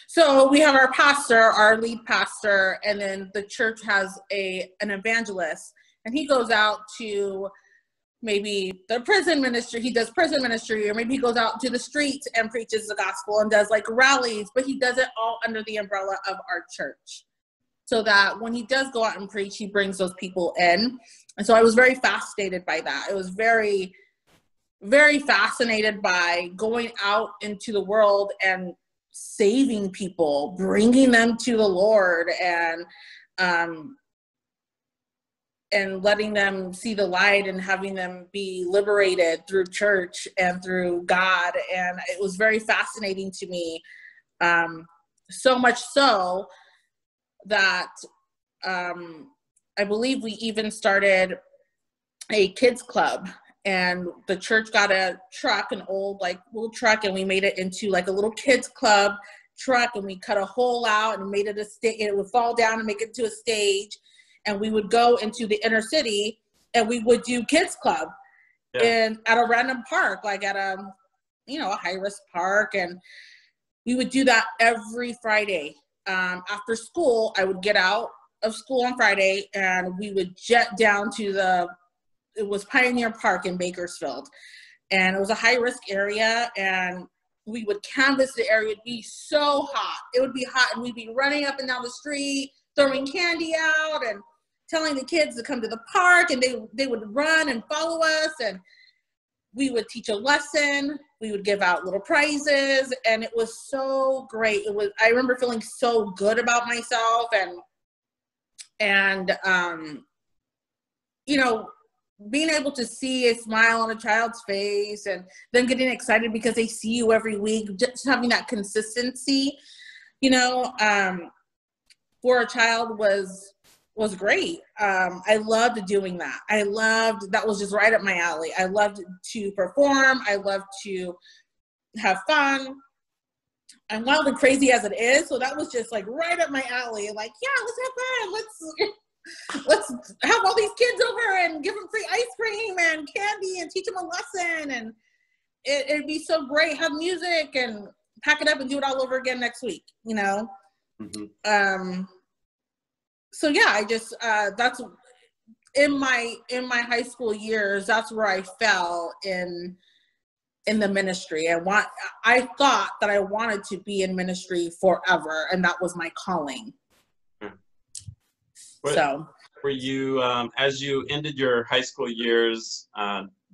So we have our pastor, our lead pastor, and then the church has an evangelist, and he goes out to maybe the prison ministry. He does prison ministry, or maybe he goes out to the streets and preaches the gospel and does like rallies, but he does it all under the umbrella of our church. So that when he does go out and preach, he brings those people in. And so I was very fascinated by that. It was very, very fascinated by going out into the world and saving people, bringing them to the Lord, and letting them see the light and having them be liberated through church and through God. And it was very fascinating to me. So much so that I believe we even started a kids club, and the church got a truck, an old like little truck, and we made it into like a little kids club truck, and we cut a hole out and made it a stage. It would fall down and make it into a stage, and we would go into the inner city and we would do kids club at a random park, like at a high risk park, and we would do that every Friday. After school, I would get out of school on Friday, and we would jet down to it was Pioneer Park in Bakersfield, and it was a high-risk area, and we would canvass the area. It would be so hot. It would be hot, and we'd be running up and down the street, throwing candy out, and telling the kids to come to the park, and they would run and follow us, and we would teach a lesson. We would give out little prizes, and it was so great. I remember feeling so good about myself, and being able to see a smile on a child's face, and them getting excited because they see you every week, just having that consistency, for a child was great. I loved doing that. That was just right up my alley. I loved to perform. I loved to have fun. I'm wild and crazy as it is, so that was just like right up my alley. Like, yeah, let's have fun. Let's have all these kids over and give them free ice cream and candy and teach them a lesson, and it'd be so great. Have music and pack it up and do it all over again next week. Mm-hmm. So yeah, I just that's in my high school years. That's where I fell in the ministry. I thought that I wanted to be in ministry forever, and that was my calling. So, were you as you ended your high school years?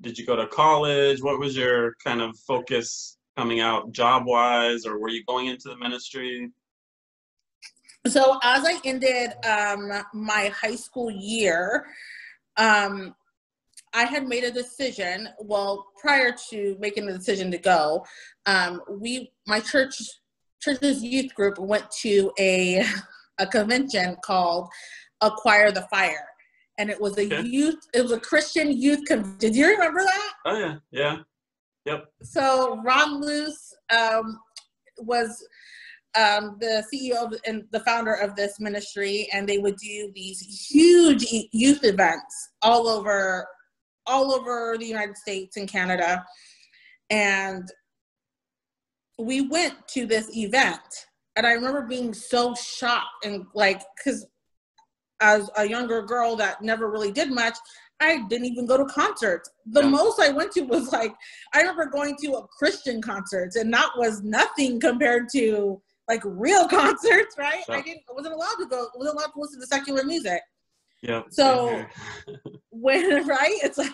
Did you go to college? What was your kind of focus coming out job-wise, or were you going into the ministry? So as I ended my high school year, I had made a decision. Well, prior to making the decision to go, my church's youth group went to a convention called Acquire the Fire, and it was a Christian youth convention. Did you remember that? Oh yeah, yep. So Ron Luce was the CEO and the founder of this ministry, and they would do these huge youth events all over the United States and Canada. And we went to this event, and I remember being so shocked, and like, because as a younger girl that never really did much, I didn't even go to concerts. The most I went to was I remember going to a Christian concerts, and that was nothing compared to like real concerts, right? Yeah. I wasn't allowed to listen to secular music. Yeah. So it's like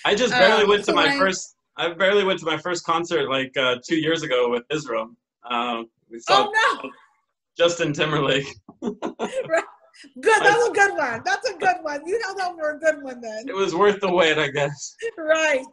I just barely went to my first. I barely went to my first concert like 2 years ago with Israel. We saw Justin Timberlake. Right. Good. That's a good one. That's a good one. You held out for a good one then. It was worth the wait, I guess. Right.